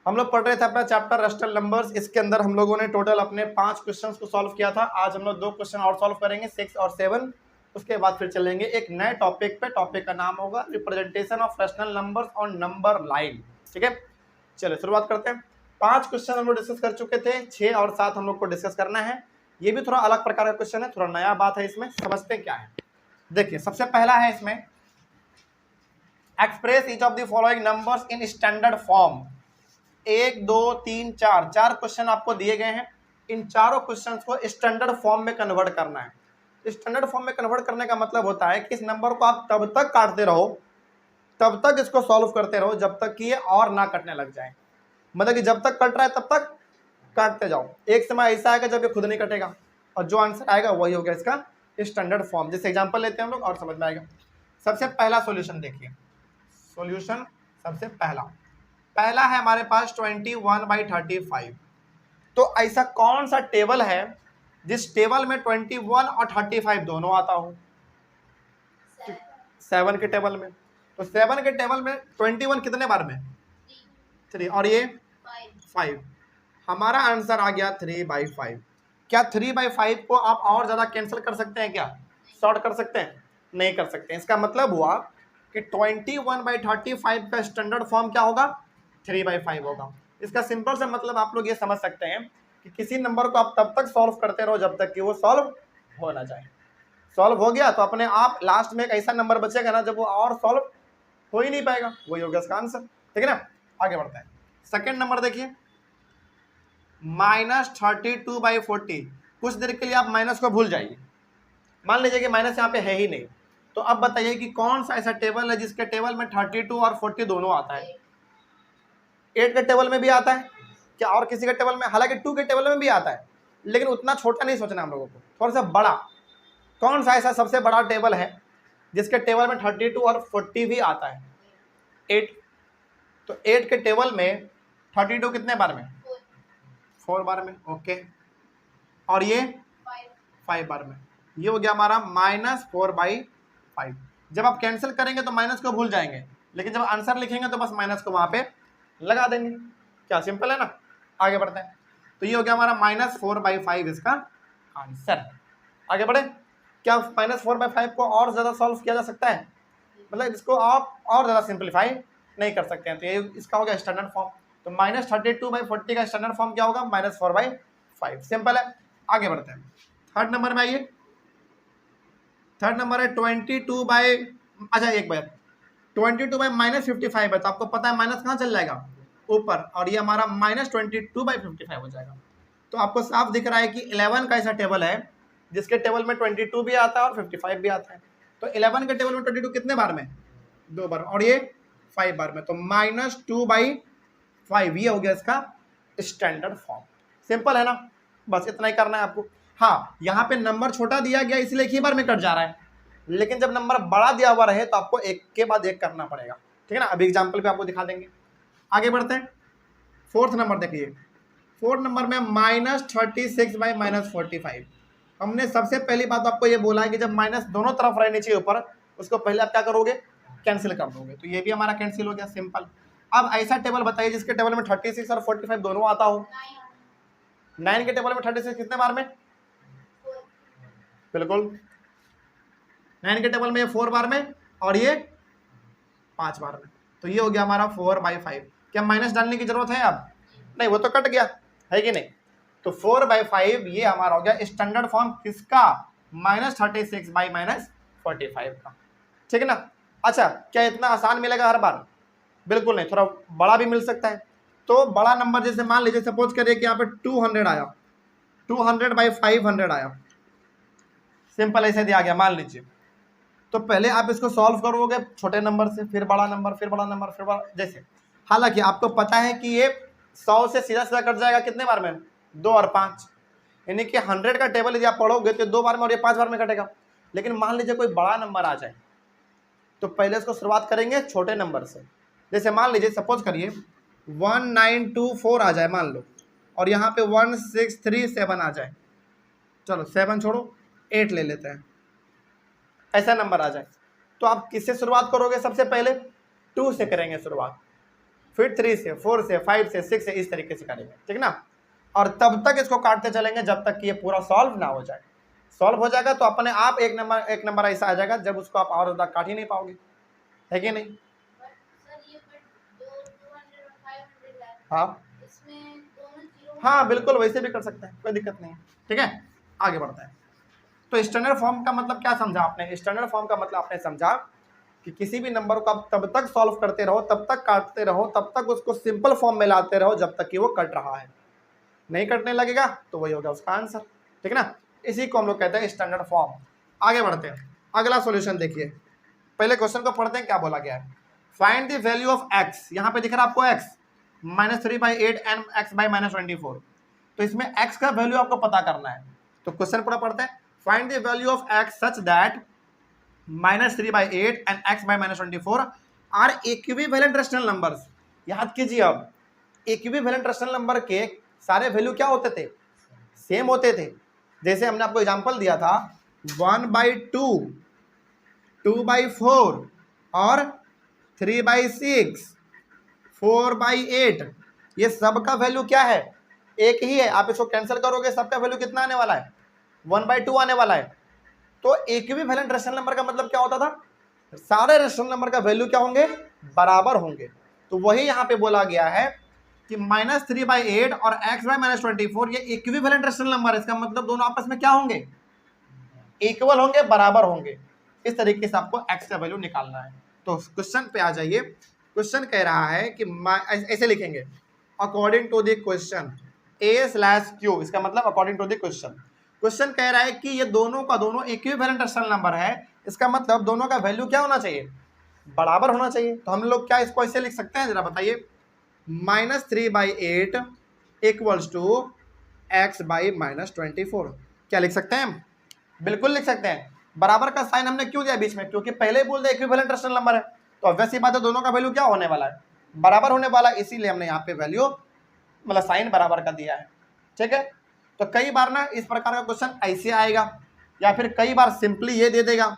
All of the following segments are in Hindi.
हम लोग पढ़ रहे थे अपना चैप्टर रेशनल नंबर्स। इसके अंदर हम लोगों ने टोटल अपने 5 क्वेश्चंस को सॉल्व किया था। आज हम लोग 2 क्वेश्चन और सॉल्व करेंगे, 6 और 7। उसके बाद फिर चलेंगे एक नए टॉपिक पे। टॉपिक का नाम होगा representation of rational numbers on number line. ठीक है, चलिए शुरुआत करते हैं। 5 क्वेश्चन हम लोग डिस्कस कर चुके थे, 6 और 7 हम लोग को डिस्कस करना है। ये भी थोड़ा अलग प्रकार का क्वेश्चन है, थोड़ा नया बात है इसमें, समझते हैं क्या है। देखिए सबसे पहला है इसमें, express each of the following numbers in standard form. 1 2 3 4 4 question आपको दिए गए हैं। इन चारों क्वेश्चंस को स्टैंडर्ड फॉर्म में कन्वर्ट करना है। स्टैंडर्ड फॉर्म में कन्वर्ट करने का मतलब होता है कि इस नंबर को आप तब तक काटते रहो, तब तक इसको सॉल्व करते रहो जब तक कि ये और ना कटने लग जाए। मतलब कि जब तक कट रहा है तब तक काटते जाओ। एक समय ऐसा आएगा जब ये खुद नहीं कटेगा और जो आंसर आएगा वही होगा इसका स्टैंडर्ड फॉर्म। जैसे एग्जांपल लेते हैं हम लोग और समझ में आएगा। सबसे पहला सॉल्यूशन देखिए, सॉल्यूशन सबसे पहला है हमारे पास 21/35। तो ऐसा कौन सा टेबल है जिस टेबल में 21 और 35 दोनों आता हो? 7 के टेबल में। तो 7 के टेबल में 21 कितने बार में? 3 और ये 5। हमारा आंसर आ गया 3/5। क्या 3/5 को आप और ज्यादा कैंसिल कर सकते हैं? क्या शॉर्ट कर सकते हैं? नहीं कर सकते। इसका मतलब हुआ कि 21/35 का स्टैंडर्ड फॉर्म क्या होगा? 3/5 होगा। इसका सिंपल सा मतलब आप लोग ये समझ सकते हैं कि किसी नंबर को आप तब तक सॉल्व करते रहो जब तक कि वो सॉल्व हो ना जाए। सॉल्व हो गया तो अपने आप लास्ट में एक ऐसा नंबर बचेगा ना जब वो और सॉल्व हो ही नहीं पाएगा, वही होगा इसका आंसर। ठीक है ना, आगे बढ़ते हैं। सेकेंड नंबर देखिए, -32/40। कुछ देर के लिए आप माइनस को भूल जाइए, मान लीजिए कि माइनस यहाँ पे है ही नहीं। तो अब बताइए कि कौन सा ऐसा टेबल है जिसके टेबल में 32 और 40 दोनों आता है? 8 के टेबल में भी आता है क्या? और किसी के टेबल में? हालांकि 2 के टेबल में भी आता है, लेकिन उतना छोटा नहीं सोचना हम लोगों को, थोड़ा सा बड़ा। कौन सा ऐसा सबसे बड़ा टेबल है जिसके टेबल में 32 और 40 भी आता है? 8। तो 8 के टेबल में 32 कितने बार में? 4 बार में। ओके, और ये 5 बार में। ये हो गया हमारा -4/5। जब आप कैंसिल करेंगे तो माइनस को भूल जाएंगे, लेकिन जब आंसर लिखेंगे तो बस माइनस को वहां पे लगा देंगे। क्या सिंपल है ना, आगे बढ़ते हैं। तो ये हो गया हमारा -4/5 इसका आंसर। आगे बढ़े। क्या -4/5 को और ज्यादा सॉल्व किया जा सकता है? मतलब इसको आप और ज्यादा सिंप्लीफाई नहीं कर सकते हैं। तो ये इसका हो गया स्टैंडर्ड फॉर्म। तो -32/40 का स्टैंडर्ड फॉर्म क्या होगा? -4/5। सिंपल है, आगे बढ़ते हैं। थर्ड नंबर में आइए। थर्ड नंबर है 22 अच्छा एक बार 22/-55 है। तो आपको पता है माइनस कहाँ चल जाएगा? ऊपर, और ये हमारा -22/55 हो जाएगा। तो आपको साफ दिख रहा है कि 11 का ऐसा टेबल है जिसके टेबल में 22 भी आता है और 55 भी आता है। तो 11 के टेबल में 22 कितने बार में? 2 बार, और ये 5 बार में। तो -2/5 ये हो गया इसका स्टैंडर्ड फॉर्म। सिंपल है ना, बस इतना ही करना है आपको। हाँ, यहाँ पे नंबर छोटा दिया गया इसलिए एक ही बार में कट जा रहा है, लेकिन जब नंबर बड़ा दिया हुआ रहे तो आपको एक के बाद एक करना पड़ेगा। ठीक है ना, अभी एग्जाम्पल पे आपको दिखा देंगे। आगे बढ़ते हैं। फोर्थ नंबर देखिए। फोर्थ नंबर में -36/-45। हमने सबसे पहली बात आपको ये बोला है कि जब माइनस दोनों तरफ रहनी चाहिए ऊपर, उसको पहले आप क्या करोगे? कैंसिल कर दोगे। तो ये भी हमारा कैंसिल हो गया, सिंपल। अब ऐसा टेबल बताइए जिसके टेबल में 36 और 45 दोनों आता हो। 9 के टेबल में 36 कितने बार में? बिल्कुल, 9 के टेबल में 4 बार में और ये 5 बार में। तो ये हो गया हमारा 4/5। क्या माइनस डालने की जरूरत है अब? नहीं, वो तो कट गया है कि नहीं। तो 4/5 ये हमारा हो गया स्टैंडर्ड फॉर्म किसका? -36/-45 का। ठीक है ना। अच्छा, क्या इतना आसान मिलेगा हर बार? बिल्कुल नहीं, थोड़ा बड़ा भी मिल सकता है। तो बड़ा नंबर जैसे मान लीजिए, सपोज करिए कि यहाँ पे 200 आया, 200/500 आया। सिंपल ऐसे दिया गया मान लीजिए। तो पहले आप इसको सॉल्व करोगे छोटे नंबर से, फिर बड़ा नंबर, फिर बड़ा नंबर, फिर बड़ा, जैसे। हालांकि आपको पता है कि ये 100 से सीधा सीधा कट जाएगा कितने बार में? 2 और 5। यानी कि 100 का टेबल यदि आप पढ़ोगे तो 2 बार में और ये 5 बार में कटेगा। लेकिन मान लीजिए कोई बड़ा नंबर आ जाए तो पहले इसको शुरुआत करेंगे छोटे नंबर से। जैसे मान लीजिए सपोज करिए 1924 आ जाए मान लो, और यहाँ पे 1637 आ जाए। चलो 7 छोड़ो, 8 ले लेते हैं, ऐसा नंबर आ जाए। तो आप किससे शुरुआत करोगे? सबसे पहले 2 से करेंगे शुरुआत, फिर 3 से, 4 से, 5 से, 6 से, इस तरीके से करेंगे, ठीक ना। और तब तक इसको काटते चलेंगे जब तक कि ये पूरा सॉल्व ना हो जाए। सॉल्व हो जाएगा तो अपने आप एक नंबर ऐसा आ जाएगा जब उसको आप और ज़्यादा काट ही नहीं पाओगे, है कि नहीं। हाँ हाँ बिल्कुल, वैसे भी कर सकते हैं, कोई दिक्कत नहीं है, ठीक है। आगे बढ़ते हैं। तो स्टैंडर्ड फॉर्म का मतलब क्या समझा आपने? स्टैंडर्ड फॉर्म का मतलब आपने समझा कि किसी भी नंबर को आप तब तक सॉल्व करते रहो, तब तक काटते रहो, तब तक उसको सिंपल फॉर्म में लाते रहो जब तक कि वो कट रहा है। नहीं कटने लगेगा तो वही होगा उसका आंसर, ठीक है ना। इसी को हम लोग कहते हैं स्टैंडर्ड फॉर्म। आगे बढ़ते हैं, अगला सॉल्यूशन देखिए। पहले क्वेश्चन को पढ़ते हैं, क्या बोला गया है। Find the value of x, यहाँ पे दिख रहा है आपको x -3/8 एंड x -24। तो इसमें x का वैल्यू आपको पता करना है। तो क्वेश्चन पूरा पढ़ते हैं। Find the value of x such that -3/8 and x -24 are equivalent rational numbers. याद कीजिए, अब इक्विवेलेंट रेशनल नंबर के सारे वैल्यू क्या होते थे? सेम होते थे। जैसे हमने आपको एग्जांपल दिया था 1/2, 2/4 और 3/6, 4/8, ये सब का वैल्यू क्या है? एक ही है। आप इसको कैंसिल करोगे सबका वैल्यू कितना आने वाला है? 1/2 आने वाला है। तो इक्विवेलेंट रेशनल नंबर का मतलब क्या होता था? सारे रेशनल नंबर का वैल्यू क्या होंगे? बराबर होंगे। तो वही यहाँ पे बोला गया है कि -3/8 और x -24 ये इक्विवेलेंट रेशनल नंबर है। इसका मतलब दोनों आपस में क्या होंगे? इक्वल होंगे, बराबर होंगे। इस तरीके से आपको x का वैल्यू निकालना है। तो क्वेश्चन पे आ जाइए। क्वेश्चन कह रहा है कि ऐसे लिखेंगे, according to the question A/Q। इसका मतलब according to the question. Question कह रहा है कि ये दोनों का दोनों इक्विवेलेंट रेशनल नंबर है। इसका मतलब दोनों का वैल्यू क्या होना चाहिए? बराबर होना चाहिए। तो हम लोग क्या इसको ऐसे लिख सकते हैं, जरा बताइए। -3/8 इक्वल्स टू x -24। क्या लिख सकते हैं? बिल्कुल लिख सकते हैं। बराबर का साइन हमने क्यों दिया बीच में? क्योंकि पहले ही बोल दिया इक्विवेलेंट रेशनल नंबर है, तो ऑब्वियस सी बात है दोनों का वैल्यू क्या होने वाला है? बराबर होने वाला है। इसीलिए हमने यहाँ पे वैल्यू मतलब साइन बराबर का दिया है, ठीक है। तो कई बार ना इस प्रकार का क्वेश्चन ऐसे आएगा, या फिर कई बार सिंपली ये दे देगा।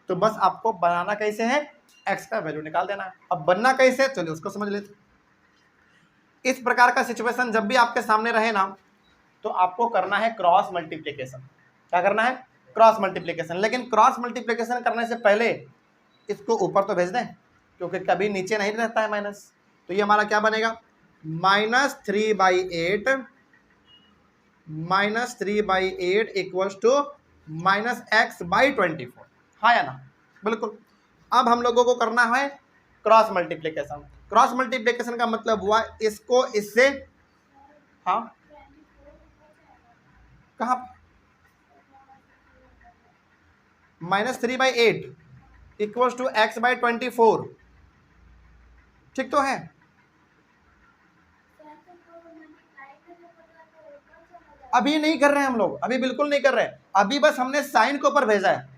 तो बस आपको बनाना कैसे है? x का वैल्यू निकाल देना है। अब बनना कैसे, चलिए उसको समझ लेते। इस प्रकार का सिचुएशन जब भी आपके सामने रहे ना, तो आपको करना है क्रॉस मल्टीप्लीकेशन। क्या करना है? Cross multiplication. लेकिन क्रॉस मल्टीप्लीकेशन करने से पहले इसको ऊपर तो भेज दें, क्योंकि कभी नीचे नहीं रहता है माइनस। तो ये हमारा क्या बनेगा? -3/8 इक्वल्स टू -x/24। हाँ या ना? बिल्कुल। अब हम लोगों को करना है क्रॉस मल्टीप्लीकेशन। क्रॉस मल्टीप्लीकेशन का मतलब हुआ इसको इससे, हाँ कहाँ? -3/8 इक्वल्स टू x/24, ठीक तो है। अभी नहीं कर रहे हैं हम लोग, अभी बिल्कुल नहीं कर रहे हैं। अभी बस हमने साइन के ऊपर भेजा है,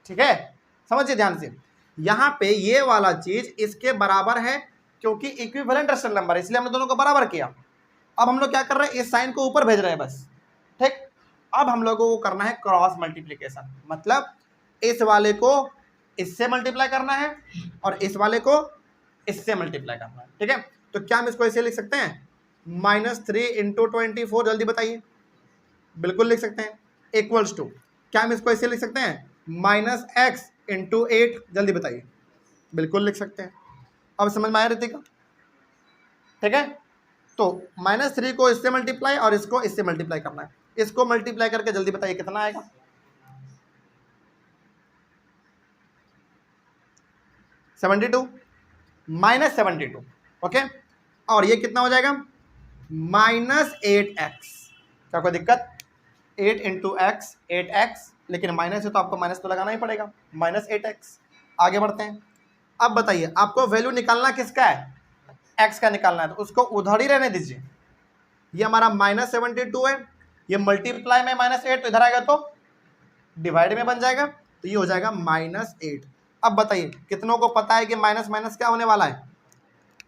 ठीक है। समझिए ध्यान से, यहाँ पे ये वाला चीज इसके बराबर है, क्योंकि इक्विवेलेंट रेशनल नंबर है, इसलिए हमने दोनों को बराबर किया। अब हम लोग क्या कर रहे हैं? इस साइन को ऊपर भेज रहे हैं बस, ठीक। अब हम लोगों को करना है क्रॉस मल्टीप्लीकेशन, मतलब इस वाले को इससे मल्टीप्लाई करना है और इस वाले को इससे मल्टीप्लाई करना है, ठीक है। तो क्या हम इसको ऐसे लिख सकते हैं? -3 × 24, जल्दी बताइए। बिल्कुल लिख सकते हैं। इक्वल्स टू, क्या हम इसको ऐसे लिख सकते हैं? -x × 8, जल्दी बताइए। बिल्कुल लिख सकते हैं। अब समझ में आया रीतिका? ठीक है। तो -3 को इससे मल्टीप्लाई और इसको इससे मल्टीप्लाई करना है। इसको मल्टीप्लाई करके जल्दी बताइए कितना आएगा? 72 -72, ओके। और ये कितना हो जाएगा? -8x। क्या कोई दिक्कत? 8 × x 8x, लेकिन माइनस है तो आपको माइनस तो लगाना ही पड़ेगा, -8x। आगे बढ़ते हैं। अब बताइए आपको वैल्यू निकालना किसका है? x का निकालना है, तो उसको उधर ही रहने दीजिए। ये हमारा -72 है, ये मल्टीप्लाई में -8, तो इधर आएगा तो डिवाइड में बन जाएगा, तो ये हो जाएगा -8। अब बताइए कितनों को पता है कि माइनस माइनस क्या होने वाला है?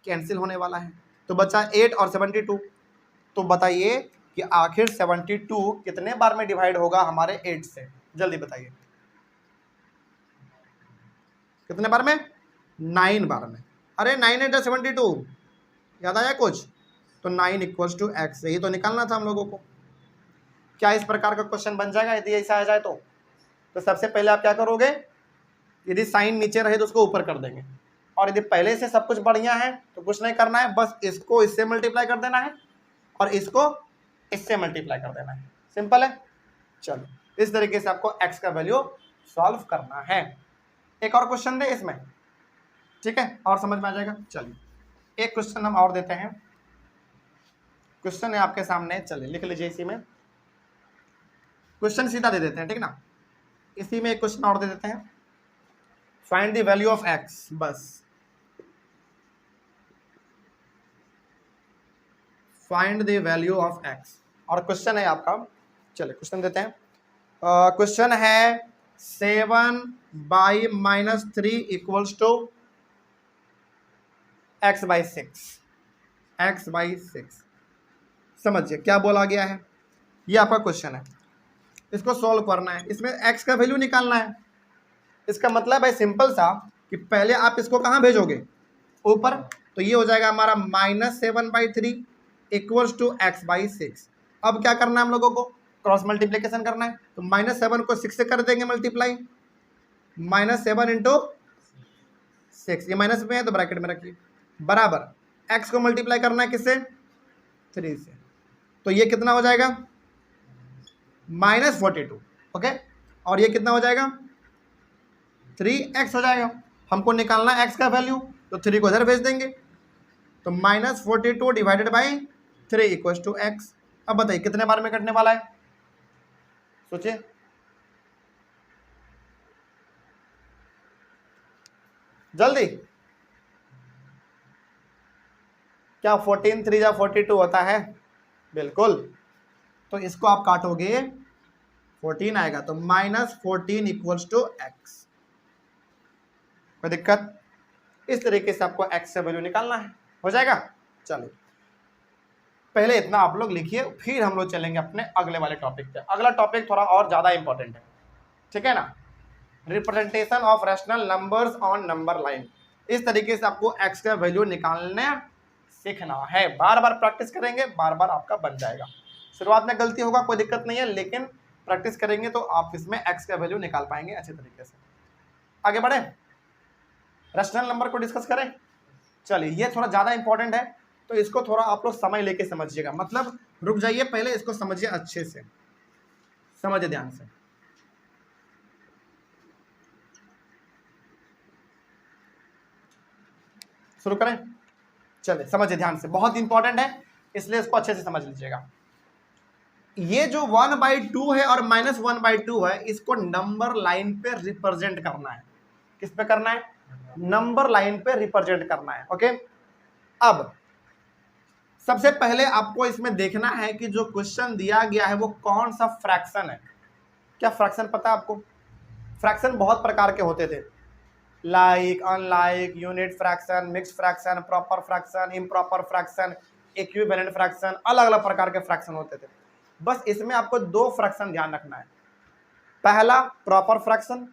कैंसिल होने वाला है। तो बचा 8 और 72। तो बताइए कि आखिर 72 कितने बार में डिवाइड होगा हमारे 8 से? जल्दी बताइए कितने बार में? 9 बार में। अरे 9 × 72 याद आया कुछ? तो 9 इक्वल्स टू एक्स, यही तो निकालना था हम लोगों को। क्या इस प्रकार का क्वेश्चन बन जाएगा यदि ऐसा आ जाए तो सबसे पहले आप क्या करोगे, यदि साइन नीचे रहे तो उसको ऊपर कर देंगे, और यदि पहले से सब कुछ बढ़िया है तो कुछ नहीं करना है, बस इसको इससे मल्टीप्लाई कर देना है और इसको इससे मल्टीप्लाई कर देना है, सिंपल है। चलो इस तरीके से आपको x का वैल्यू सॉल्व करना है। एक और क्वेश्चन दे इसमें, ठीक है, और समझ में आ जाएगा। चलिए एक क्वेश्चन हम और देते हैं, क्वेश्चन है आपके सामने, चलिए लिख लीजिए। इसी में क्वेश्चन सीधा दे देते हैं, ठीक ना, इसी में एक क्वेश्चन और दे देते हैं, find the value of x, बस find the value of x, और क्वेश्चन है आपका, चलिए क्वेश्चन देते हैं। क्वेश्चन है 7/-3 इक्वल्स टू x/6, x/6। समझिए क्या बोला गया है, ये आपका क्वेश्चन है, इसको सॉल्व करना है, इसमें x का वैल्यू निकालना है। इसका मतलब है सिंपल सा कि पहले आप इसको कहाँ भेजोगे, ऊपर, तो ये हो जाएगा हमारा -7/3 इक्वल्स टू x/6। अब क्या करना है हम लोगों को, क्रॉस मल्टीप्लीकेशन करना है, तो -7 को 6 से कर देंगे मल्टीप्लाई, -7 इंटू 6, ये माइनस में है तो ब्रैकेट में रखिए, बराबर x को मल्टीप्लाई करना है किससे, 3 से, तो ये कितना हो जाएगा -42, ओके, और ये कितना हो जाएगा 3x हो जाएगा। हमको निकालना है x का वैल्यू, तो 3 को इधर भेज देंगे, तो -42 divided by 3 equals to x। अब बताइए कितने बार में कटने वाला है, सोचिए, जल्दी, क्या 14 3 या 42 होता है, बिल्कुल, तो इसको आप काटोगे 14 आएगा, तो -14 इक्वल्स टू x। कोई दिक्कत, इस तरीके से आपको x से वैल्यू निकालना है, हो जाएगा। चलिए पहले इतना आप लोग लिखिए, फिर हम लोग चलेंगे अपने अगले वाले टॉपिक पे। अगला टॉपिक थोड़ा और ज्यादा इंपॉर्टेंट है, ठीक है ना, representation of rational numbers on number line. इस तरीके से आपको x का वैल्यू निकालने सीखना है, बार बार प्रैक्टिस करेंगे, बार बार आपका बन जाएगा। शुरुआत में गलती होगा, कोई दिक्कत नहीं है, लेकिन प्रैक्टिस करेंगे तो आप इसमें x का वैल्यू निकाल पाएंगे अच्छे तरीके से। आगे बढ़े, रैशनल नंबर को डिस्कस करें। चलिए ये थोड़ा ज़्यादा इंपॉर्टेंट है, तो इसको थोड़ा आप लोग समय लेके समझिएगा, मतलब रुक जाइए, पहले इसको समझिए अच्छे से, समझिए ध्यान से। शुरू करें, चलिए समझिए ध्यान से, बहुत इंपॉर्टेंट है, इसलिए इसको अच्छे से समझ लीजिएगा। ये जो 1/2 है और -1/2 है, इसको नंबर लाइन पे रिप्रेजेंट करना है। किस पे करना है, नंबर लाइन पे रिप्रेजेंट करना है, ओके। अब सबसे पहले आपको इसमें देखना है कि जो क्वेश्चन दिया गया है वो कौन सा फ्रैक्शन है। क्या फ्रैक्शन पता है आपको, फ्रैक्शन बहुत प्रकार के होते थे, like, unlike, unit fraction, mix fraction, proper fraction, improper fraction, equivalent fraction, अलग अलग प्रकार के फ्रैक्शन होते थे। बस इसमें आपको 2 फ्रैक्शन ध्यान रखना है, पहला प्रॉपर फ्रैक्शन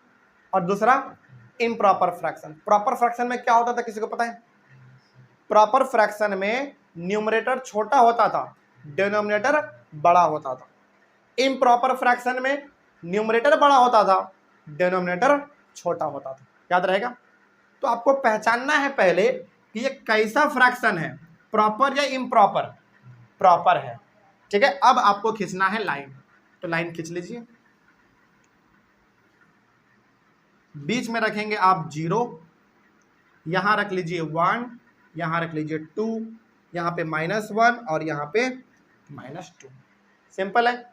और दूसरा इम्प्रॉपर फ्रैक्शन। प्रॉपर फ्रैक्शन में क्या होता था, किसी को पता है? प्रॉपर फ्रैक्शन में न्यूमरेटर छोटा होता था, डिनोमिनेटर बड़ा होता था। इम्प्रॉपर फ्रैक्शन में न्यूमरेटर बड़ा होता था, डिनोमिनेटर छोटा होता था। याद रहेगा? तो आपको पहचानना है पहले कि ये कैसा फ्रैक्शन है, प्रॉपर या इम्प्रॉपर। प्रॉपर है, ठीक है। अब आपको खींचना है लाइन, तो लाइन खींच लीजिए, बीच में रखेंगे आप 0, यहां रख लीजिए 1, यहां रख लीजिए 2, यहां पे -1 और यहां पे -2। सिंपल है।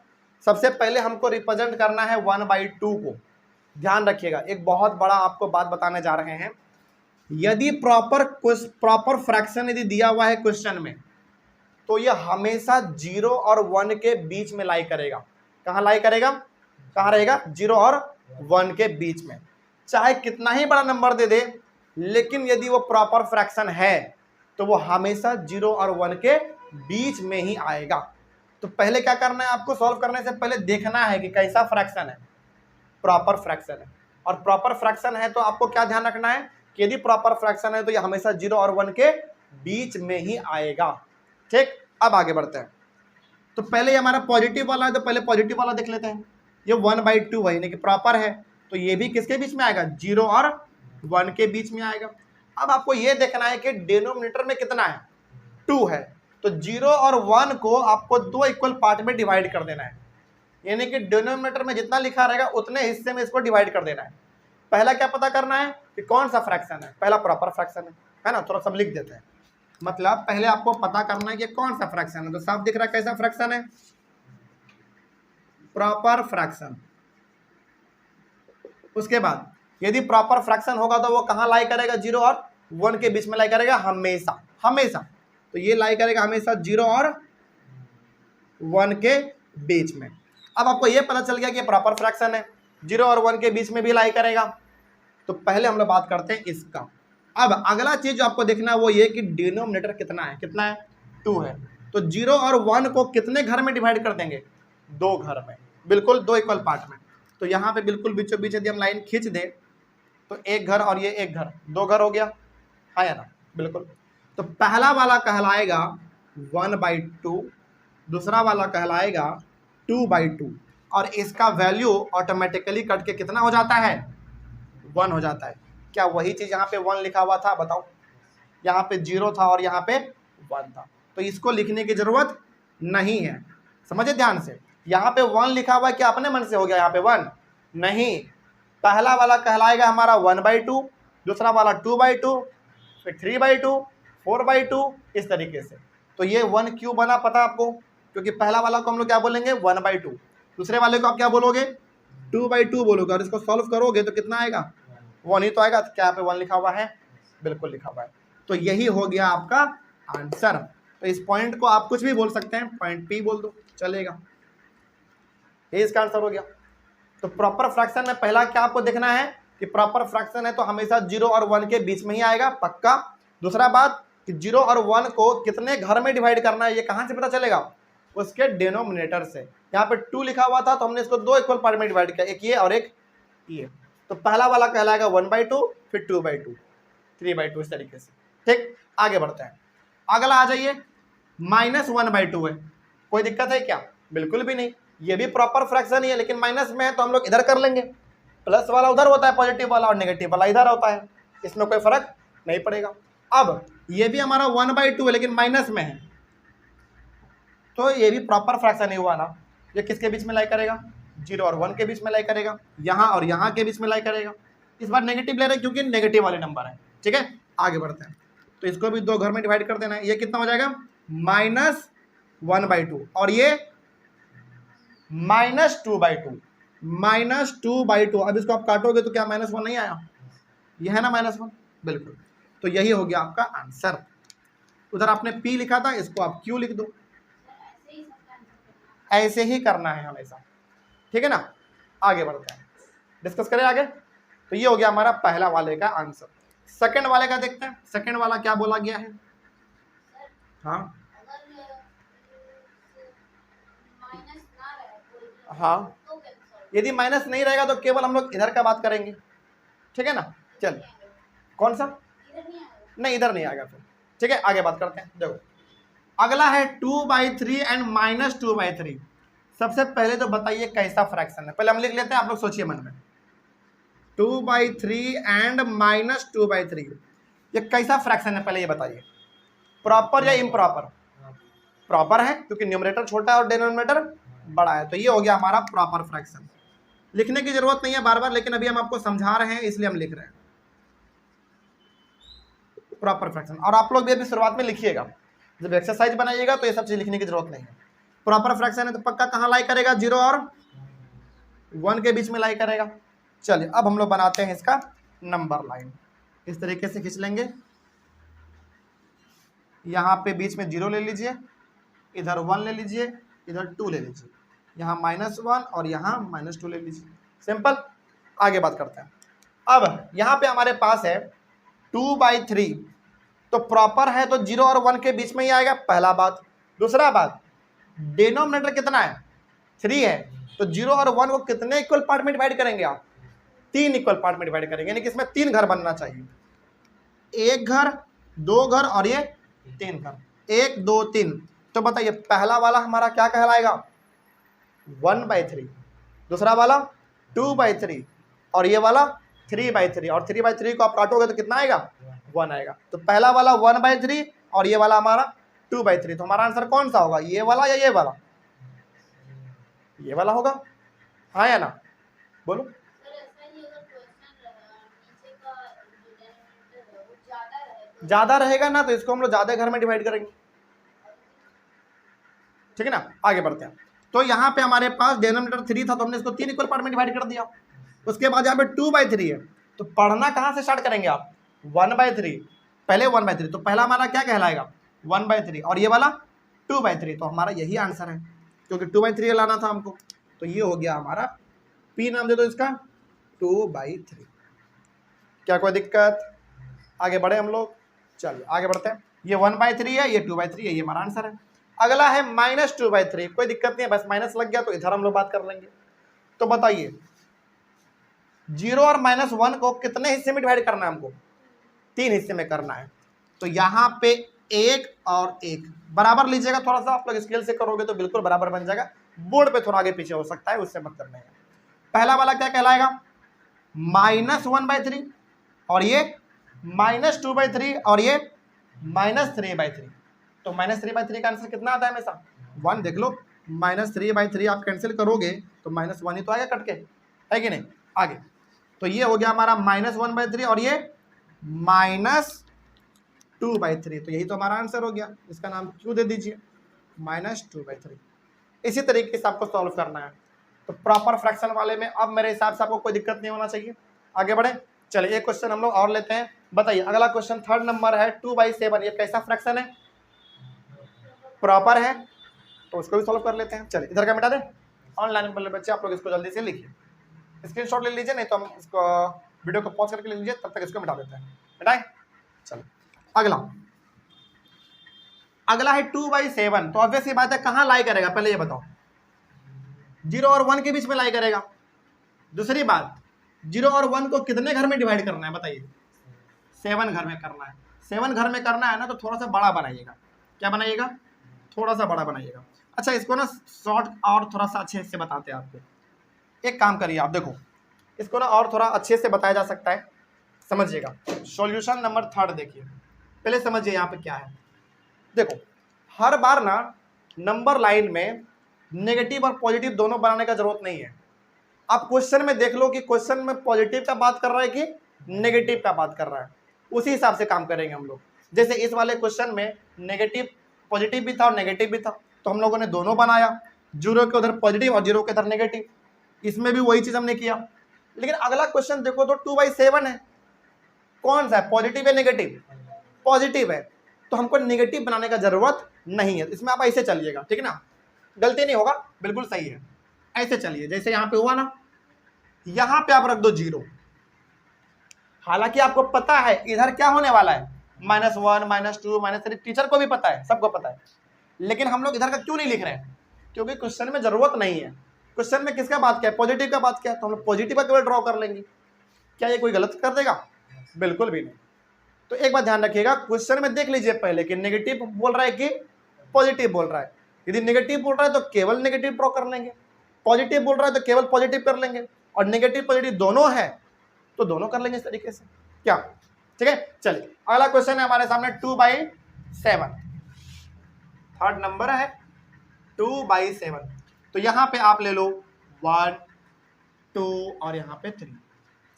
सबसे पहले हमको रिप्रेजेंट करना है 1/2 को। ध्यान रखिएगा, एक बहुत बड़ा आपको बात बताने जा रहे हैं। यदि प्रॉपर फ्रैक्शन यदि दिया हुआ है क्वेश्चन में, तो ये हमेशा 0 और 1 के बीच में लाई करेगा। कहाँ लाई करेगा, कहाँ रहेगा? 0 और 1 के बीच में। चाहे कितना ही बड़ा नंबर दे दे, लेकिन यदि वो प्रॉपर फ्रैक्शन है तो वो हमेशा 0 और 1 के बीच में ही आएगा। तो पहले क्या करना है आपको, सॉल्व करने से पहले देखना है कि कैसा फ्रैक्शन है, प्रॉपर फ्रैक्शन है। और प्रॉपर फ्रैक्शन है तो आपको क्या ध्यान रखना है कि यदि प्रॉपर फ्रैक्शन है तो ये हमेशा 0 और 1 के बीच में ही आएगा। ठीक, अब आगे बढ़ते हैं। तो पहले ये हमारा पॉजिटिव वाला है, तो पहले पॉजिटिव वाला देख लेते हैं। ये 1/2 है, यानी कि प्रॉपर है, तो ये भी किसके बीच में आएगा, 0 और 1 के बीच में आएगा। अब आपको ये देखना है कि डिनोमिनेटर में कितना है, 2 है, तो 0 और 1 को आपको 2 इक्वल पार्ट में डिवाइड कर देना है, यानी कि डिनोमिनेटर में जितना लिखा रहेगा उतने हिस्से में इसको डिवाइड कर देना है। पहला क्या पता करना है कि कौन सा फ्रैक्शन है, पहला प्रॉपर फ्रैक्शन है ना, थोड़ा सब लिख देते हैं। मतलब पहले आपको पता करना है कि कौन सा फ्रैक्शन है, तो साफ दिख रहा है कैसा फ्रैक्शन है, प्रॉपर फ्रैक्शन। उसके बाद यदि प्रॉपर फ्रैक्शन होगा तो वो कहां लाई करेगा, 0 और 1 के बीच में लाई करेगा हमेशा, हमेशा। तो ये लाई करेगा हमेशा 0 और 1 के बीच में। अब आपको ये पता चल गया कि प्रॉपर फ्रैक्शन है, 0 और 1 के बीच में भी लाई करेगा। तो पहले हम लोग बात करते हैं इसका। अब अगला चीज जो आपको देखना है वो ये कि डिनोमिनेटर कितना है, कितना है, 2 है। तो 0 और 1 को कितने घर में डिवाइड कर देंगे, 2 घर में, बिल्कुल 2 इक्वल पार्ट में। तो यहाँ पे बिल्कुल बीचों बीच यदि हम लाइन खींच दें तो एक घर और ये एक घर, 2 घर हो गया, हाँ या ना, बिल्कुल। तो पहला वाला कहलाएगा 1/2, दूसरा वाला कहलाएगा 2/2, और इसका वैल्यू ऑटोमेटिकली कट के कितना हो जाता है, 1 हो जाता है। क्या वही चीज यहाँ पे 1 लिखा हुआ था, बताओ, यहाँ पे 0 था और यहाँ पे 1 था, तो इसको लिखने की जरूरत नहीं है, समझे ध्यान से। यहाँ पे 1 लिखा हुआ है, क्या अपने मन से हो गया यहाँ पे 1, नहीं। पहला वाला कहलाएगा हमारा 1/2, दूसरा वाला 2/2, फिर 3/2, 4/2, इस तरीके से। तो ये 1 क्यों बना पता आपको, क्योंकि पहला वाला को हम लोग क्या बोलेंगे 1/2, दूसरे वाले को आप क्या बोलोगे 2/2 बोलोगे, और इसको सॉल्व करोगे तो कितना आएगा, 1 ही तो आएगा। तो क्या यहाँ पे 1 लिखा हुआ है, बिल्कुल लिखा हुआ है। तो यही हो गया आपका आंसर। तो इस पॉइंट को आप कुछ भी बोल सकते हैं, पॉइंट P बोल दो चलेगा, ये इसका आंसर हो गया। तो प्रॉपर फ्रैक्शन में पहला क्या आपको देखना है कि प्रॉपर फ्रैक्शन है तो हमेशा 0 और 1 के बीच में ही आएगा, पक्का। दूसरा बात कि 0 और 1 को कितने घर में डिवाइड करना है, ये कहां से पता चलेगा, उसके डिनोमिनेटर से। यहाँ पे 2 लिखा हुआ था तो हमने इसको 2 इक्वल पार्ट में डिवाइड किया, एक ये और एक ये। तो पहला वाला कहलाएगा 1/2, फिर 2/2, 3/2, इस तरीके से। ठीक, आगे बढ़ते हैं। अगला आ जाइए, -1/2 है, कोई दिक्कत है क्या, बिल्कुल भी नहीं, ये भी प्रॉपर फ्रैक्शन ही है, लेकिन माइनस में है तो हम लोग इधर कर लेंगे, प्लस वाला उधर होता है पॉजिटिव वाला और नेगेटिव वाला इधर होता है, इसमें कोई फर्क नहीं पड़ेगा। अब ये भी हमारा 1/2 है लेकिन माइनस में है, तो ये भी प्रॉपर फ्रैक्शन ही हुआ ना। ये किसके बीच में लाई करेगा, 0 और 1 के बीच में लाई करेगा, यहाँ और यहाँ के बीच में लाई करेगा। इस बार नेगेटिव ले रहे हैं क्योंकि नेगेटिव वाले नंबर है। ठीक है, आगे बढ़ते हैं। तो इसको भी 2 घर में डिवाइड कर देना है, ये कितना हो जाएगा -1/2, और ये -2/2, -2/2। अब इसको आप काटोगे तो क्या -1 नहीं आया, ये है ना -1, बिल्कुल। तो यही हो गया आपका आंसर। उधर आपने P लिखा था, इसको आप Q लिख दो, ऐसे ही करना है हमेशा, ठीक है ना। आगे बढ़ते हैं, डिस्कस करें आगे। तो ये हो गया हमारा पहला वाले का आंसर। सेकंड वाले का देखते हैं, सेकंड वाला क्या बोला गया है। हाँ हाँ, यदि माइनस नहीं रहेगा तो केवल हम लोग इधर का बात करेंगे, ठीक है ना। चल, कौन सा, नहीं इधर नहीं आएगा फिर, ठीक है। आगे बात करते हैं। देखो अगला है 2/3 एंड -2/3। सबसे पहले तो बताइए कैसा फ्रैक्शन है, पहले हम लिख लेते हैं, आप लोग सोचिए मन में। 2/3 एंड -2/3, ये कैसा फ्रैक्शन है पहले ये बताइए, प्रॉपर या इम्प्रॉपर। प्रॉपर है क्योंकि न्यूमरेटर छोटा है और डिनोमिनेटर बड़ा है, तो ये हो गया हमारा प्रॉपर फ्रैक्शन। लिखने की जरूरत नहीं है बार बार, लेकिन अभी हम आपको समझा रहे हैं इसलिए हम लिख रहे हैं प्रॉपर फ्रैक्शन। और आप लोग भी अभी शुरुआत में लिखिएगा, जब एक्सरसाइज बनाइएगा तो ये सब चीज लिखने की जरूरत नहीं है। प्रॉपर फ्रैक्शन है तो पक्का कहाँ लाई करेगा, 0 और 1 के बीच में लाई करेगा। चलिए अब हम लोग बनाते हैं इसका नंबर लाइन, इस तरीके से खींच लेंगे। यहाँ पे बीच में 0 ले लीजिए, इधर 1 ले लीजिए, इधर 2 ले लीजिए, यहाँ -1 और यहाँ -2 ले लीजिए, सिंपल। आगे बात करते हैं। अब यहाँ पे हमारे पास है 2/3, तो प्रॉपर है तो 0 और 1 के बीच में ही आएगा, पहला बात। दूसरा बात, डिनोमिनेटर कितना है, 3 है, तो 0 और 1 को कितने इक्वल पार्ट में डिवाइड करेंगे आप, 3 इक्वल पार्ट में डिवाइड करेंगे, यानी कि इसमें 3 घर बनना चाहिए, एक घर, 2 घर और ये 3 घन, 1 2 3। तो बताइए पहला वाला हमारा क्या कहलाएगा 1/3, दूसरा वाला 2/3 और ये वाला 3/3। और 3/3 को आप काटोगे तो कितना आएगा 1 आएगा। तो पहला वाला 1/3 और ये वाला हमारा 2/3। तो हमारा आंसर कौन सा होगा, ये वाला या ये वाला? ये वाला होगा, हाँ या ना, बोलो। ज्यादा रहेगा ना तो इसको हम लोग ज्यादा घर में डिवाइड करेंगे, ठीक है ना। आगे बढ़ते हैं। तो यहाँ पे हमारे पास डिनोमिनेटर 3 था तो हमने इसको 3 इक्वल पार्ट में डिवाइड कर दिया। उसके बाद यहाँ पे 2/3 है, तो पढ़ना कहाँ से स्टार्ट करेंगे आप 1/3, पहले 1/3। तो पहला हमारा क्या कहलाएगा 1/3 और ये वाला 2/3। तो हमारा यही आंसर है क्योंकि 2/3 लाना था हमको। तो ये हो गया हमारा P, नाम दे दो इसका 2/3। क्या कोई दिक्कत? आगे बढ़े हम लोग, चलिए आगे बढ़ते हैं। ये 1/3 है, ये 2/3 है, ये हमारा आंसर है। अगला है -2/3। कोई दिक्कत नहीं है, बस माइनस लग गया तो इधर हम लोग बात कर लेंगे। तो बताइए 0 और -1 को कितने हिस्से में डिवाइड करना है हमको, 3 हिस्से में करना है। तो यहाँ पे 1 और 1 बराबर लीजिएगा, थोड़ा सा आप लोग स्केल से करोगे तो बिल्कुल बराबर बन जाएगा। बोर्ड पे थोड़ा आगे पीछे हो सकता है, उससे मत करना है। पहला वाला क्या कहलाएगा -1/3 और ये -2/3 और ये -3/3। तो -3/3 का आंसर कितना आता है हमेशा 1। देख लो -3/3 आप कैंसिल करोगे तो -1 ही तो आएगा कट के, है कि नहीं। आगे तो ये हो गया हमारा -1/3 और ये -2/3। तो यही तो हमारा आंसर हो गया, इसका नाम क्यों दे दीजिए -2/3। इसी तरीके से आपको सॉल्व करना है। तो प्रॉपर फ्रैक्शन वाले में अब मेरे हिसाब से आपको कोई दिक्कत नहीं होना चाहिए। आगे बढ़े, चलिए एक क्वेश्चन हम लोग और लेते हैं। बताइए अगला क्वेश्चन 3rd नंबर है 2/7। ये कैसा फ्रैक्शन है, प्रॉपर है, तो उसको भी सॉल्व कर लेते हैं। चलिए इधर का मिटा दें, ऑनलाइन वाले बच्चे आप लोग इसको जल्दी से लिखिए, स्क्रीनशॉट ले लीजिए, नहीं तो हम इसको वीडियो को पॉज करके ले लीजिए, तब तक इसको मिटा देते हैं। मिटाएं, चलो अगला है 2/7। तो ऑब्वियस बात है कहाँ लाई करेगा, पहले ये बताओ 0 और 1 के बीच में लाई करेगा। दूसरी बात 0 और 1 को कितने घर में डिवाइड करना है बताइए 7 घर में करना है। 7 घर में करना है ना, तो थोड़ा सा बड़ा बनाइएगा। क्या बनाइएगा, थोड़ा सा बड़ा बनाइएगा। अच्छा इसको ना शॉर्ट और थोड़ा सा अच्छे से बताते हैं आपको। एक काम करिए आप, देखो इसको ना और थोड़ा अच्छे से बताया जा सकता है, समझिएगा। सॉल्यूशन नंबर 3rd देखिए, पहले समझिए यहाँ पे क्या है। देखो हर बार ना नंबर लाइन में नेगेटिव और पॉजिटिव दोनों बनाने का जरूरत नहीं है। आप क्वेश्चन में देख लो कि क्वेश्चन में पॉजिटिव का बात कर रहा है कि नेगेटिव का बात कर रहा है, उसी हिसाब से काम करेंगे हम लोग। जैसे इस वाले क्वेश्चन में नेगेटिव पॉजिटिव भी था और नेगेटिव भी था, तो हम लोगों ने दोनों बनाया, 0 के उधर पॉजिटिव और 0 के उधर नेगेटिव। इसमें भी वही चीज हमने किया। लेकिन अगला क्वेश्चन देखो तो 2/7 है, कौन सा है, पॉजिटिव है नेगेटिव, पॉजिटिव है, तो हमको नेगेटिव बनाने का जरूरत नहीं है। इसमें आप ऐसे चलिएगा, ठीक है ना, गलती नहीं होगा, बिल्कुल सही है। ऐसे चलिए जैसे यहाँ पे हुआ ना, यहाँ पे आप रख दो 0। हालांकि आपको पता है इधर क्या होने वाला है -1 -2 -3, टीचर को भी पता है, सबको पता है। लेकिन हम लोग इधर का क्यों नहीं लिख रहे हैं, क्योंकि क्वेश्चन में जरूरत नहीं है। क्वेश्चन में किसका बात क्या है, पॉजिटिव का बात क्या है, तो हम लोग पॉजिटिव का केवल ड्रॉ कर लेंगे। क्या ये कोई गलत कर देगा, बिल्कुल भी नहीं। तो एक बात ध्यान रखिएगा, क्वेश्चन में देख लीजिए पहले कि नेगेटिव बोल रहा है कि पॉजिटिव बोल रहा है। यदि नेगेटिव बोल रहा है तो केवल नेगेटिव ड्रॉ कर लेंगे, पॉजिटिव बोल रहा है तो केवल पॉजिटिव कर लेंगे, और नेगेटिव पॉजिटिव दोनों है तो दोनों कर लेंगे इस तरीके से। क्या, ठीक है। चलिए अगला क्वेश्चन है हमारे सामने 2/7, 3rd नंबर है 2/7। तो यहां पे आप ले लो 1 2 और यहाँ पे 3।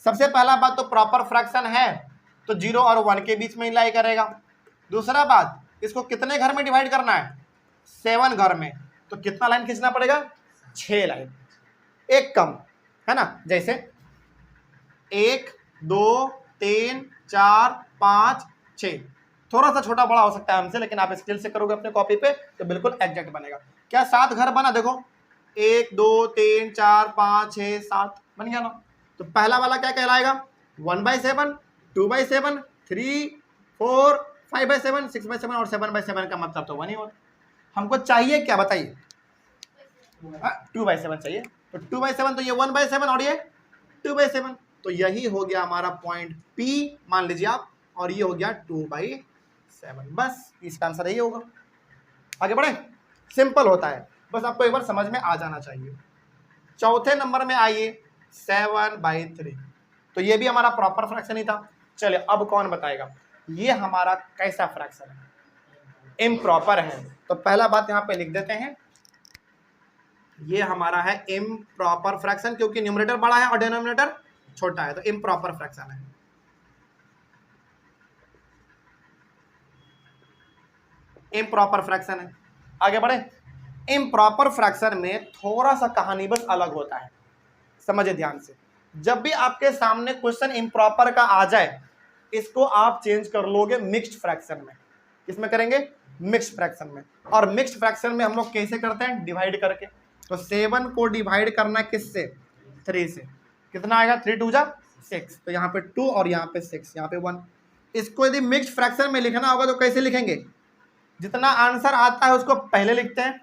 सबसे पहला बात तो प्रॉपर फ्रैक्शन है तो 0 और 1 के बीच में लाई करेगा। दूसरा बात इसको कितने घर में डिवाइड करना है, 7 घर में, तो कितना लाइन खींचना पड़ेगा, 6 लाइन, एक कम है ना। जैसे 1 2 3 4 5 6, थोड़ा सा छोटा बड़ा हो सकता है हमसे, लेकिन आप स्केल से करोगे अपने कॉपी पे तो बिल्कुल एग्जैक्ट बनेगा। क्या 7 घर बना, देखो 1 2 3 4 5 6 7 बन गया ना। तो पहला वाला क्या कहलाएगा 1/7 2/7 3 4 5/7 6/7 और 7/7 का मतलब तो 1 ही होता। हमको चाहिए क्या बताइए, 2/7 चाहिए। तो 2/7 तो ये 1/7 और ये 2/7, तो यही हो गया हमारा पॉइंट P मान लीजिए आप, और ये हो गया 2/7। 7, बस इसका आंसर यही होगा। आगे बढ़े, सिंपल होता है, बस आपको एक बार समझ में आ जाना चाहिए। चौथे नंबर में आइए 7/3, तो ये भी हमारा प्रॉपर फ्रैक्शन ही था। चलिए अब कौन बताएगा ये हमारा कैसा फ्रैक्शन है, इम्प्रॉपर है। तो पहला बात यहां पे लिख देते हैं, ये हमारा है इम्प्रॉपर फ्रैक्शन, क्योंकि न्यूमरेटर बड़ा है और डिनोमिनेटर छोटा है, तो इम्प्रॉपर फ्रैक्शन है। इम्प्रॉपर फ्रैक्शन है। आगे बढ़े, इम्प्रॉपर फ्रैक्शन में थोड़ा सा कहानी बस अलग होता है, समझे ध्यान से। जब भी आपके सामने क्वेश्चन इम्प्रॉपर का आ जाए, इसको आप चेंज कर लोगे मिक्स्ड फ्रैक्शन में। किसमें करेंगे, मिक्स्ड फ्रैक्शन में। और मिक्स्ड फ्रैक्शन में हम लोग कैसे करते हैं, डिवाइड करके। तो 7 को डिवाइड करना किससे, 3 से। कितना आएगा, 3 2 जा 6, तो यहाँ पे 2 और यहाँ पे 6, यहाँ पे 1। इसको यदि मिक्स्ड फ्रैक्शन में लिखना होगा तो कैसे लिखेंगे, जितना आंसर आता है उसको पहले लिखते हैं,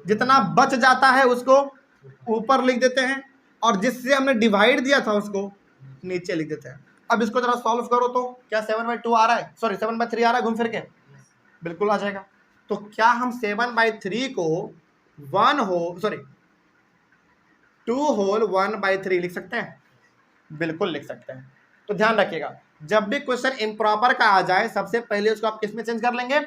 जितना बच जाता है उसको ऊपर लिख देते हैं, और जिससे हमने डिवाइड दिया था उसको नीचे लिख देते हैं। अब इसको जरा सॉल्व करो तो क्या 7/2 आ रहा है, सॉरी 7/3 आ रहा है घूम फिर के, बिल्कुल आ जाएगा। तो क्या हम 7/3 को 2 होल 1/3 लिख सकते हैं, बिल्कुल लिख सकते हैं। तो ध्यान रखिएगा, जब भी क्वेश्चन इम्प्रॉपर का आ जाए सबसे पहले उसको आप किस में चेंज कर लेंगे,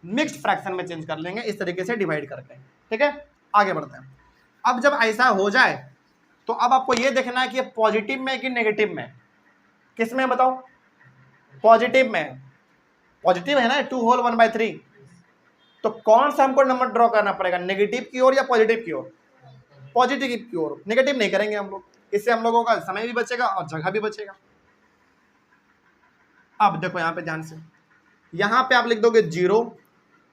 मिक्स्ड फ्रैक्शन में चेंज कर लेंगे, इस तरीके से डिवाइड करके। ठीक है, आगे बढ़ते हैं। अब जब ऐसा हो जाए तो अब आपको ये देखना है कि पॉजिटिव में कि नेगेटिव में, किस में बताओ, पॉजिटिव में। पॉजिटिव है ना 2 होल 1/3, तो कौन सा हमको नंबर ड्रॉ करना पड़ेगा, नेगेटिव की ओर या पॉजिटिव की ओर, पॉजिटिव की ओर। नेगेटिव नहीं करेंगे हम लोग, इससे हम लोगों का समय भी बचेगा और जगह भी बचेगा। अब देखो यहाँ पे ध्यान से, यहाँ पे आप लिख दोगे 0,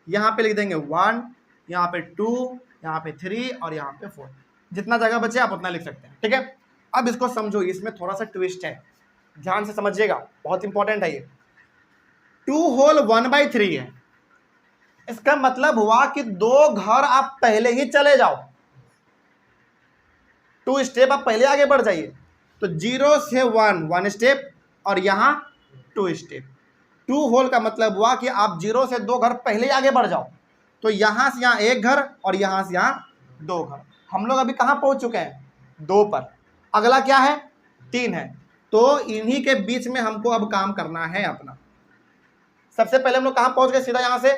यहाँ पे लिख देंगे 1, यहाँ पे 2, यहाँ पे 3 और यहाँ पे 4, जितना जगह बचे आप उतना लिख सकते हैं। ठीक है, अब इसको समझो, इसमें थोड़ा सा ट्विस्ट है, ध्यान से समझिएगा, बहुत इंपॉर्टेंट है ये। 2 होल 1/3 है, इसका मतलब हुआ कि 2 घर आप पहले ही चले जाओ, 2 स्टेप आप पहले आगे बढ़ जाइए। तो 0 से 1 स्टेप और यहाँ 2 स्टेप। 2 होल का मतलब हुआ कि आप 0 से 2 घर पहले आगे बढ़ जाओ। तो यहाँ से यहाँ 1 घर और यहाँ से यहाँ 2 घर। हम लोग अभी कहाँ पहुँच चुके हैं, 2 पर। अगला क्या है, 3 है। तो इन्हीं के बीच में हमको अब काम करना है अपना। सबसे पहले हम लोग कहाँ पहुँच गए, सीधा यहाँ से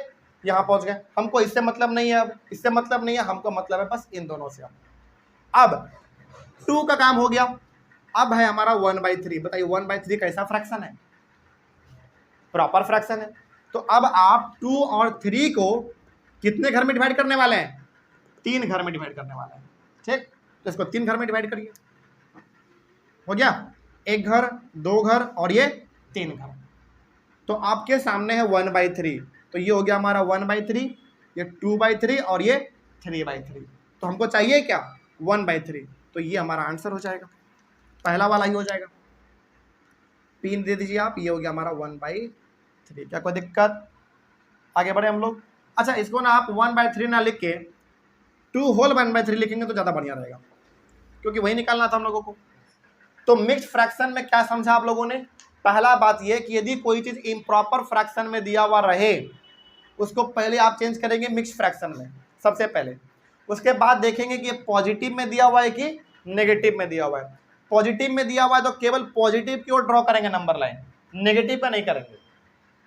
यहाँ पहुँच गए। हमको इससे मतलब नहीं है, अब इससे मतलब नहीं है, हमको मतलब है बस इन दोनों से। अब 2 का काम हो गया, अब है हमारा 1/3। बताइए 1/3 कैसा फ्रैक्शन है, प्रॉपर फ्रैक्शन है। तो अब आप 2 और 3 को कितने घर में डिवाइड करने वाले हैं, 3 घर में डिवाइड करने वाले हैं। ठीक, तो इसको 3 घर में डिवाइड करिए, हो गया 1 घर 2 घर और ये 3 घर। तो आपके सामने है 1/3, तो ये हो गया हमारा 1/3, ये 2/3 और ये 3/3। तो हमको चाहिए क्या, 1/3, तो ये हमारा आंसर हो जाएगा, पहला वाला ही हो जाएगा। पिन दे दीजिए आप, ये हो गया हमारा 1/3। क्या कोई दिक्कत, आगे बढ़े हम लोग। अच्छा, इसको ना आप 1/3 ना लिख के 2 होल 1/3 लिखेंगे तो ज़्यादा बढ़िया रहेगा, क्योंकि वही निकालना था हम लोगों को। तो मिक्स्ड फ्रैक्शन में क्या समझा आप लोगों ने, पहला बात यह कि यदि कोई चीज़ इम्प्रॉपर फ्रैक्शन में दिया हुआ रहे उसको पहले आप चेंज करेंगे मिक्स्ड फ्रैक्शन में सबसे पहले। उसके बाद देखेंगे कि पॉजिटिव में दिया हुआ है कि नेगेटिव में दिया हुआ है। पॉजिटिव में दिया हुआ है तो केवल पॉजिटिव की ओर ड्रॉ करेंगे नंबर लाइन, नेगेटिव का नहीं करेंगे।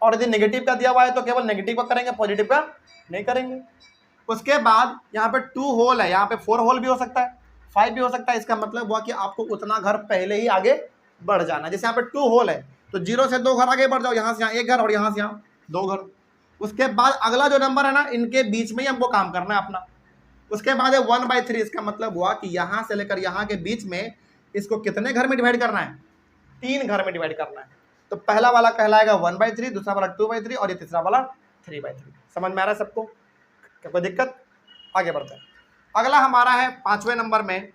और यदि नेगेटिव का दिया हुआ है तो केवल नेगेटिव का करेंगे, पॉजिटिव का नहीं करेंगे। उसके बाद यहाँ पे 2 होल है, यहाँ पे 4 होल भी हो सकता है, 5 भी हो सकता है। इसका मतलब हुआ कि आपको उतना घर पहले ही आगे बढ़ जाना। जैसे यहाँ पे 2 होल है तो 0 से 2 घर आगे बढ़ जाओ, यहाँ से यहाँ 1 घर और यहाँ से यहाँ 2 घर। उसके बाद अगला जो नंबर है ना, इनके बीच में ही हमको काम करना है अपना। उसके बाद है 1/3, इसका मतलब हुआ कि यहाँ से लेकर यहाँ के बीच में इसको कितने घर में डिवाइड करना है, 3 घर में डिवाइड करना है। तो पहला वाला कहलाएगा 1/3, दूसरा वाला 2/3 और ये तीसरा वाला 3/3। समझ में आ रहा है सबको, क्या कोई दिक्कत, आगे बढ़ते हैं। अगला हमारा है 5वें नंबर में।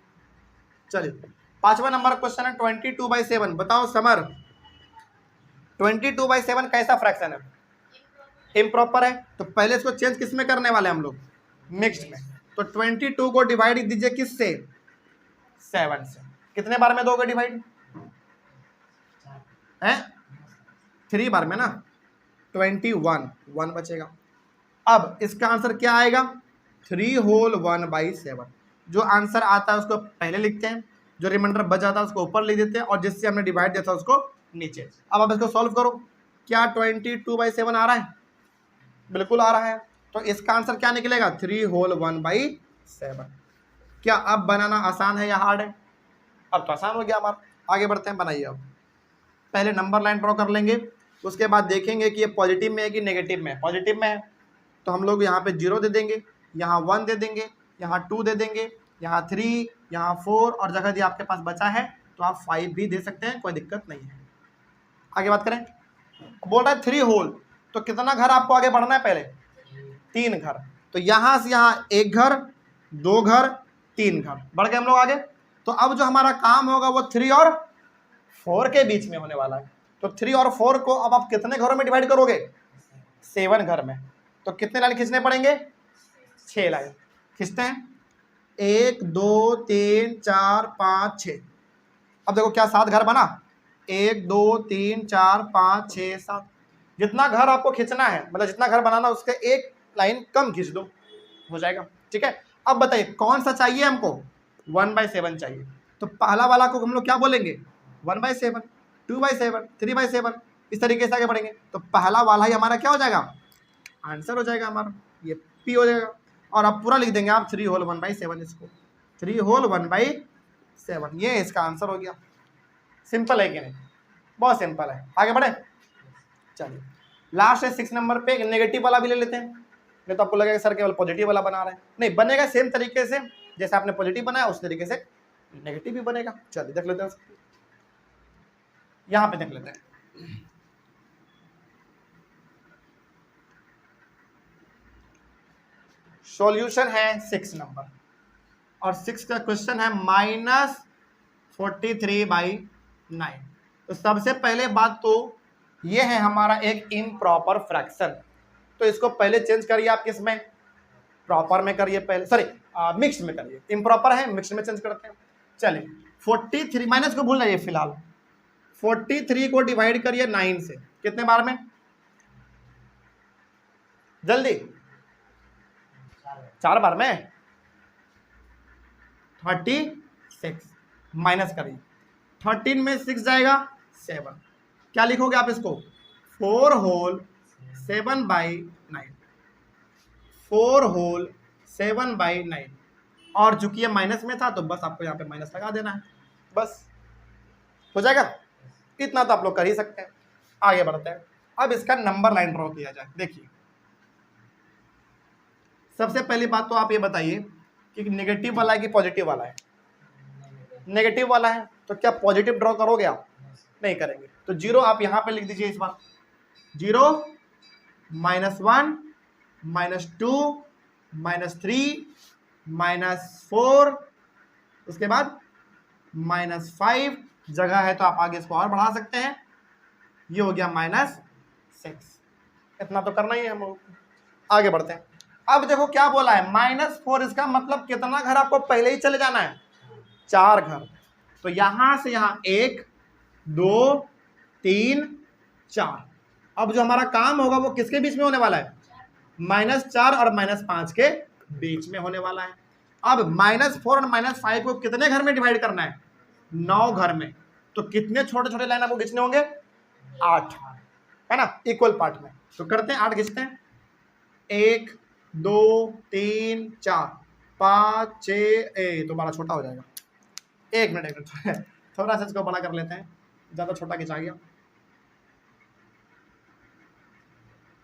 चलिए 5वां नंबर क्वेश्चन है 22/7। बताओ समर, 22/7 कैसा फ्रैक्शन है, इम्प्रॉपर है। तो पहले इसको चेंज किस में करने वाले हम लोग, मिक्स्ड में। तो 22 को डिवाइड दीजिए किससे, 7 से। कितने बार में दोगे डिवाइड है, 3 बार में ना। 21, 1 बचेगा। अब इसका आंसर क्या आएगा, 3 होल 1/7। जो आंसर आता है उसको पहले लिखते हैं, जो रिमाइंडर बच जाता है उसको ऊपर लिख देते हैं, और जिससे हमने डिवाइड दिया था उसको नीचे। अब आप इसको सॉल्व करो, क्या 22/7 आ रहा है, बिल्कुल आ रहा है। तो इसका आंसर क्या निकलेगा, 3 होल 1/7। क्या अब बनाना आसान है या हार्ड है, अब तो आसान हो गया हमारा। आगे बढ़ते हैं, बनाइए। अब पहले नंबर लाइन ड्रॉ कर लेंगे, उसके बाद देखेंगे कि ये पॉजिटिव में है कि नेगेटिव में है। पॉजिटिव में है तो हम लोग यहाँ पे 0 दे देंगे, यहाँ 1 दे देंगे, यहाँ 2 दे देंगे, यहाँ 3, यहाँ 4, और जगह यदि आपके पास बचा है तो आप 5 भी दे सकते हैं, कोई दिक्कत नहीं है। आगे बात करें, बोल रहा है 3 होल, तो कितना घर आपको आगे बढ़ना है, पहले 3 घर। तो यहाँ से यहाँ 1 घर, 2 घर, 3 घर, बढ़ गए हम लोग आगे। तो अब जो हमारा काम होगा वो 3 और 4 के बीच में होने वाला है। तो 3 और 4 को अब आप कितने घरों में डिवाइड करोगे, 7 घर में। तो कितने लाइन खींचने पड़ेंगे, 6 लाइन खींचते हैं, 1 2 3 4 5 6। अब देखो क्या 7 घर बना, 1 2 3 4 5 6 7। जितना घर आपको खींचना है, मतलब जितना घर बनाना उसके एक लाइन कम खींच दो, हो जाएगा। ठीक है, अब बताइए कौन सा चाहिए हमको, 1/7 चाहिए। तो पहला वाला को हम लोग क्या बोलेंगे, 1/7, 2/7, 3/7, इस तरीके से आगे बढ़ेंगे। तो पहला वाला ही हमारा क्या हो जाएगा, आंसर हो जाएगा हमारा, ये पी हो जाएगा। और अब पूरा लिख देंगे आप 3 होल 1/7, इसको 3 होल 1/7, ये इसका आंसर हो गया। सिंपल है कि नहीं, बहुत सिंपल है। आगे बढ़े, चलिए लास्ट है 6 नंबर पे, एक नेगेटिव वाला भी ले लेते हैं। नहीं तो आपको लगेगा सर केवल पॉजिटिव वाला बना रहे हैं, नहीं, बनेगा सेम तरीके से जैसे आपने पॉजिटिव बनाया उस तरीके से नेगेटिव भी बनेगा। चलिए देख लेते हैं, यहां पे देख लेते हैं। सॉल्यूशन है 6 नंबर, और 6 का क्वेश्चन है -43/9। तो सबसे पहले बात तो ये है हमारा एक इम्प्रॉपर फ्रैक्शन, तो इसको पहले चेंज करिए आप, किस में, प्रॉपर में करिए पहले, सॉरी मिक्स में करिए। इम्प्रॉपर है, मिक्स में चेंज करते हैं। चलिए 43 माइनस को भूल जाइए फिलहाल, 43 को डिवाइड करिए 9 से, कितने बार में, जल्दी 4 बार में, 36 माइनस करिए, 13 में 6 जाएगा 7, क्या लिखोगे आप इसको, 4 होल 7/9, 4 होल 7/9। और चूंकि ये माइनस में था तो बस आपको यहाँ पे माइनस लगा देना है, बस हो जाएगा। इतना तो आप लोग कर ही सकते हैं। आगे बढ़ते हैं, अब इसका नंबर लाइन ड्रॉ किया जाए। देखिए सबसे पहली बात तो आप ये बताइए कि नेगेटिव वाला है कि पॉजिटिव वाला है, नेगेटिव वाला है, तो क्या पॉजिटिव ड्रॉ करोगे आप, नहीं करेंगे। तो 0 आप यहां पे लिख दीजिए इस बार, 0 -1 -2 -3 -4, उसके बाद -5, जगह है तो आप आगे इसको और बढ़ा सकते हैं, ये हो गया -6। इतना तो करना ही है हम लोग। आगे बढ़ते हैं, अब देखो क्या बोला है, -4, इसका मतलब कितना घर आपको पहले ही चले जाना है, 4 घर। तो यहां से यहां 1 2 3 4। अब जो हमारा काम होगा वो किसके बीच में होने वाला है, -4 और -5 के बीच में होने वाला है। अब -4 और -5 को कितने घर में डिवाइड करना है, 9 घर में। तो कितने छोटे छोटे लाइन आपको खींचने होंगे, 8, है ना, इक्वल पार्ट में। तो करते हैं 8 खींचते हैं, 1 2 3 4 5 6, तो बड़ा छोटा हो जाएगा, 1 मिनट थोड़ा सा इसको बड़ा कर लेते हैं, ज्यादा छोटा खिंचा गया।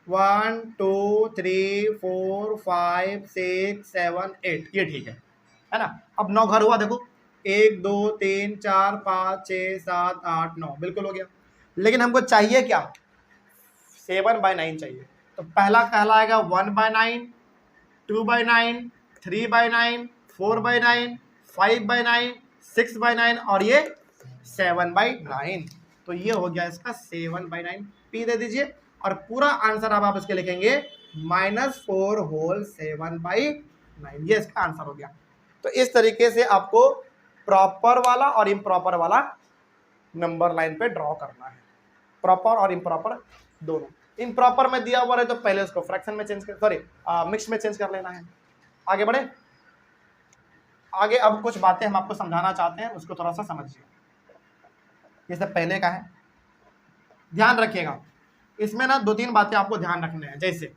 1 2 3 4 5 6 7 8, ये ठीक है ना। अब 9 घर हुआ, देखो 1 2 3 4 5 6 7 8 9, बिल्कुल हो गया। लेकिन हमको चाहिए क्या, 7/9 चाहिए। तो पहला कहलाएगा 1/9, 2/9, 3/9, 4/9, 5/9, 6/9, और ये 7/9। तो ये हो गया इसका 7/9, पी दे दीजिए। और पूरा आंसर अब आप इसके लिखेंगे -4 होल 7/9, ये इसका आंसर हो गया। तो इस तरीके से आपको प्रॉपर वाला और इम्प्रॉपर वाला नंबर लाइन पे ड्रॉ करना है, प्रॉपर और इम्प्रॉपर दोनों। इम्प्रॉपर में दिया हुआ है तो पहले उसको फ्रैक्शन में चेंज कर, सॉरी मिक्स में चेंज कर लेना है। आगे बढ़े, आगे अब कुछ बातें हम आपको समझाना चाहते हैं, उसको थोड़ा सा समझिए। ये सब पहले का है, ध्यान रखिएगा। इसमें ना 2-3 बातें आपको ध्यान रखने हैं। जैसे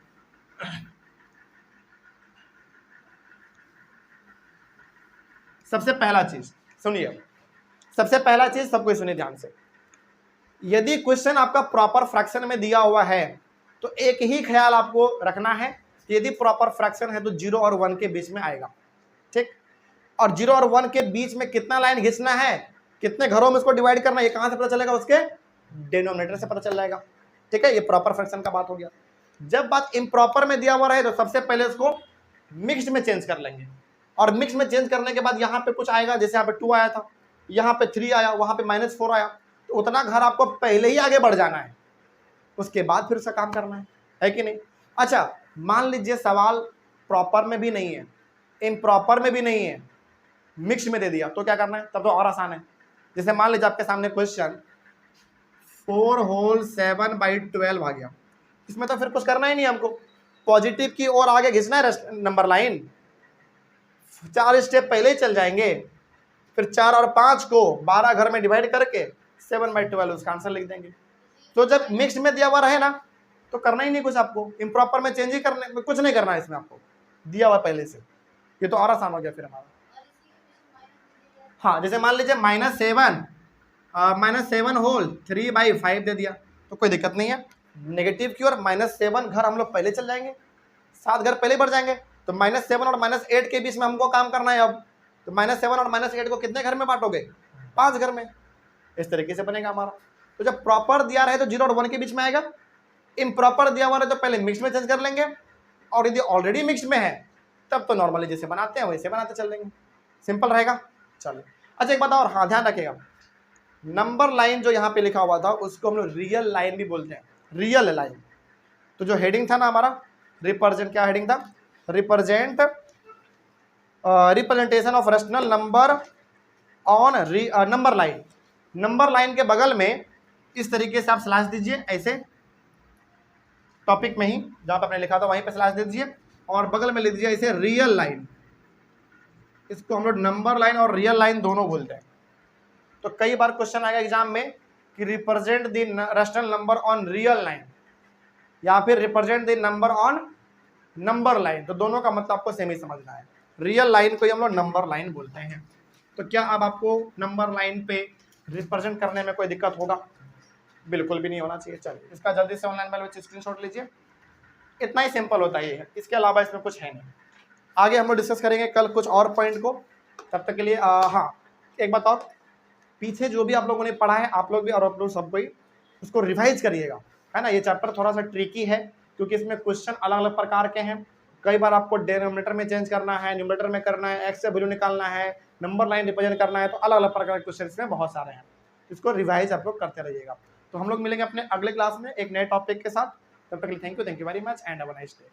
सबसे पहला चीज सुनिए, सबसे पहला चीज सबको सुनिए ध्यान से। यदि क्वेश्चन आपका प्रॉपर फ्रैक्शन में दिया हुआ है तो एक ही ख्याल आपको रखना है कि यदि प्रॉपर फ्रैक्शन है तो 0 और 1 के बीच में आएगा, ठीक। और 0 और 1 के बीच में कितना लाइन खींचना है, कितने घरों में इसको डिवाइड करना है, ये कहां से पता चलेगा, उसके डिनोमिनेटर से पता चल जाएगा, ठीक है। ये प्रॉपर फ्रैक्शन का बात हो गया। जब बात इम्प्रॉपर में दिया हुआ रहे तो सबसे पहले उसको मिक्स्ड में चेंज कर लेंगे, और मिक्स में चेंज करने के बाद यहाँ पे कुछ आएगा, जैसे यहाँ पे 2 आया था, यहाँ पे 3 आया, वहां पे -4 आया, तो उतना घर आपको पहले ही आगे बढ़ जाना है, उसके बाद फिर उसका काम करना है कि नहीं। अच्छा, मान लीजिए सवाल प्रॉपर में भी नहीं है, इम्प्रॉपर में भी नहीं है, मिक्स में दे दिया, तो क्या करना है, तब तो और आसान है। जैसे मान लीजिए आपके सामने क्वेश्चन 4 होल 7/12 आ गया, इसमें तो फिर कुछ करना ही नहीं हमको, पॉजिटिव की ओर आगे घिसना है नंबर लाइन, 4 स्टेप पहले ही चल जाएंगे, फिर 4 और 5 को 12 घर में डिवाइड करके 7/12 उसका आंसर लिख देंगे। तो जब मिक्स में दिया हुआ रहे ना तो करना ही नहीं कुछ आपको, इम्प्रॉपर में चेंज ही करने में कुछ नहीं करना है, इसमें आपको दिया हुआ पहले से, ये तो और आसान हो गया फिर हमारा। हाँ, जैसे मान लीजिए -7 होल 3/5 दे दिया तो कोई दिक्कत नहीं है, नेगेटिव की ओर -7 घर हम लोग पहले चल जाएंगे, 7 घर पहले बढ़ जाएंगे, तो -7 और -8 के बीच में हमको काम करना है। अब तो -7 और -8 को कितने घर में बांटोगे, 5 घर में, इस तरीके से बनेगा हमारा। तो जब प्रॉपर दिया रहे तो 0 और 1 के बीच में आएगा, इम्प्रॉपर दिया हुआ रहे तो पहले मिक्स में चेंज कर लेंगे, और यदि ऑलरेडी मिक्स में है तब तो नॉर्मली जैसे बनाते हैं वैसे बनाते चल देंगे, सिंपल रहेगा। चलो अच्छा, एक बात और, हाँ ध्यान रखिएगा, नंबर लाइन जो यहाँ पे लिखा हुआ था उसको हम लोग रियल लाइन भी बोलते हैं, रियल लाइन। तो जो हेडिंग था ना हमारा रिप्रेजेंट, क्या हेडिंग था, representation of rational number on number line. Number line के बगल में इस तरीके से आप स्लैश दीजिए, ऐसे टॉपिक में ही जहां पर आपने लिखा था वहीं पे स्लैश दे दीजिए, और बगल में लिख दीजिए ऐसे रियल लाइन। इसको हम लोग नंबर लाइन और रियल लाइन दोनों बोलते हैं। तो कई बार क्वेश्चन आएगा एग्जाम में कि represent the rational number on real line या फिर represent the number on number line, तो दोनों का मतलब आपको सेम ही समझना है। रियल लाइन को हम लोग नंबर लाइन बोलते हैं। तो क्या अब आपको नंबर लाइन पे रिप्रेजेंट करने में कोई दिक्कत होगा, बिल्कुल भी नहीं होना चाहिए। चलिए इसका जल्दी से ऑनलाइन वाले स्क्रीनशॉट लीजिए, इतना ही सिंपल होता है ये, इसके अलावा इसमें कुछ है नहीं। आगे हम लोग डिस्कस करेंगे कल कुछ और पॉइंट को, तब तक के लिए हाँ एक बात और, पीछे जो भी आप लोगों ने पढ़ा है आप लोग भी और आप लोग सबको ही उसको रिवाइज करिएगा, है ना। ये चैप्टर थोड़ा सा ट्रिकी है क्योंकि इसमें क्वेश्चन अलग अलग प्रकार के हैं। कई बार आपको डिनोमिनेटर में चेंज करना है, न्यूमरेटर में करना है, एक्स से वैल्यू निकालना है, नंबर लाइन रिप्रेजेंट करना है, तो अलग अलग प्रकार के क्वेश्चन इसमें बहुत सारे हैं। इसको रिवाइज आप लोग करते रहिएगा। तो हम लोग मिलेंगे अपने अगले क्लास में एक नए टॉपिक के साथ, तब तक के लिए thank you very much and have a nice day.